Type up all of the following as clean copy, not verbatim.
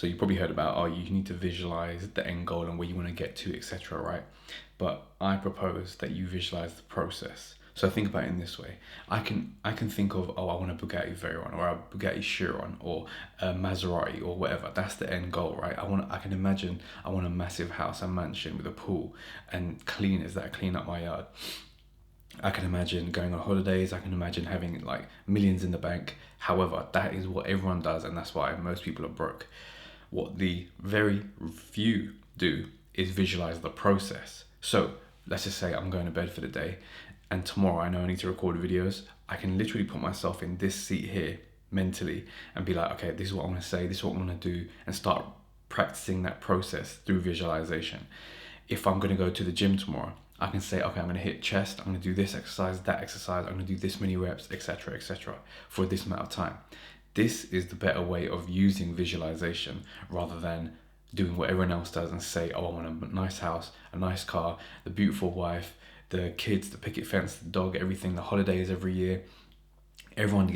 So you probably heard about, oh, you need to visualize the end goal and where you want to get to, etc., right? But I propose that you visualize the process. So think about it in this way. I can think of, oh, I want a Bugatti Veyron or a Bugatti Chiron or a Maserati or whatever. That's the end goal, right? I can imagine I want a massive house, a mansion with a pool and cleaners that clean up my yard. I can imagine going on holidays. I can imagine having like millions in the bank. However, that is what everyone does, and that's why most people are broke. What the very few do is visualize the process. So let's just say I'm going to bed for the day, and tomorrow I know I need to record videos. I can literally put myself in this seat here mentally and be like, okay, this is what I'm going to say, this is what I'm going to do, and start practicing that process through visualization. If I'm going to go to the gym tomorrow, I can say, okay, I'm going to hit chest, I'm going to do this exercise, that exercise, I'm going to do this many reps, etc., etc., for this amount of time. This is the better way of using visualization rather than doing what everyone else does and say, oh, I want a nice house, a nice car, the beautiful wife, the kids, the picket fence, the dog, everything, the holidays every year. Everyone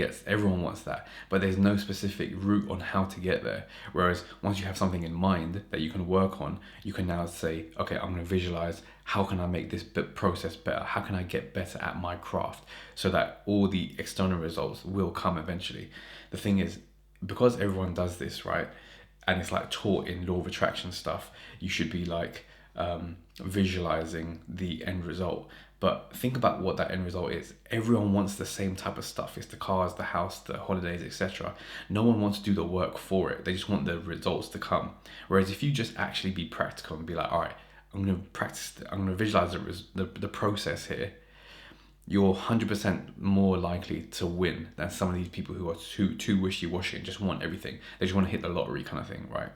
wants that, but there's no specific route on how to get there. Whereas once you have something in mind that you can work on, you can now say, okay, I'm going to visualize, how can I make this process better? How can I get better at my craft so that all the external results will come eventually? The thing is, because everyone does this, right? And it's like taught in law of attraction stuff, you should be like visualizing the end result. But think about what that end result is. Everyone wants the same type of stuff. It's the cars, the house, the holidays, etc. No one wants to do the work for it. They just want the results to come. Whereas if you just actually be practical and be like, all right, I'm going to practice, I'm going to visualize the process here, you're 100% more likely to win than some of these people who are too wishy-washy and just want everything. They just want to hit the lottery kind of thing, right?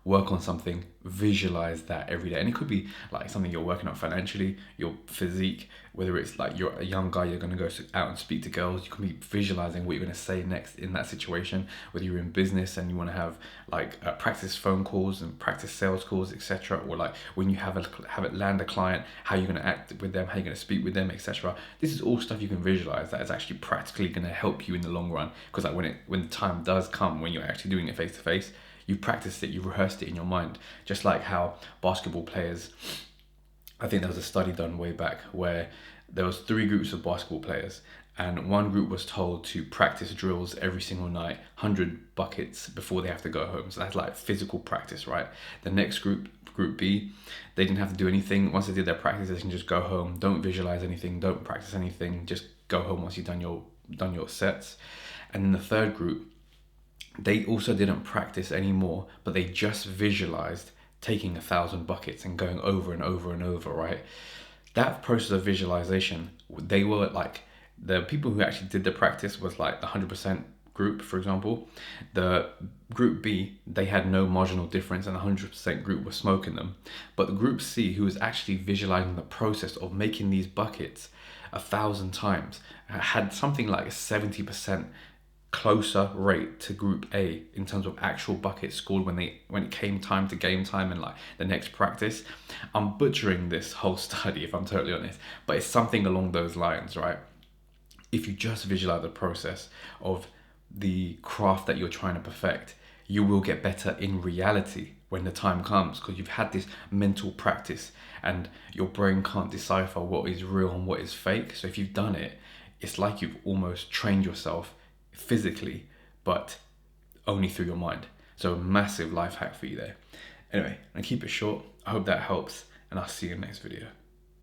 Work on something, visualize that every day. And it could be like something you're working on financially, your physique, whether it's like you're a young guy, you're going to go out and speak to girls, you can be visualizing what you're going to say next in that situation. Whether you're in business and you want to have like practice phone calls and practice sales calls, etc., or like when you have it land a client, how you're going to act with them, how you're going to speak with them, etc. This is all stuff you can visualize that is actually practically going to help you in the long run, because like when the time does come, when you're actually doing it face to face, you've practiced it, you've rehearsed it in your mind. Just like how basketball players, I think there was a study done way back where there was 3 groups of basketball players, and one group was told to practice drills every single night, 100 buckets before they have to go home. So that's like physical practice, right? The next group B, they didn't have to do anything. Once they did their practice, they can just go home. Don't visualize anything, don't practice anything, just go home once you've done your sets. And then the third group, they also didn't practice anymore, but they just visualized taking 1,000 buckets and going over and over and over, right? That process of visualization, they were like, the people who actually did the practice was like the 100% group, for example. The group B, they had no marginal difference, and the 100% group was smoking them. But the group C, who was actually visualizing the process of making these buckets 1,000 times, had something like a 70% closer rate to group A in terms of actual buckets scored when it came time to game time and like the next practice. I'm butchering this whole study if I'm totally honest, but it's something along those lines, right? If you just visualize the process of the craft that you're trying to perfect, you will get better in reality when the time comes, because you've had this mental practice and your brain can't decipher what is real and what is fake. So if you've done it, it's like you've almost trained yourself physically, but only through your mind. So a massive life hack for you there. Anyway, and keep it short. I hope that helps, and I'll see you in the next video.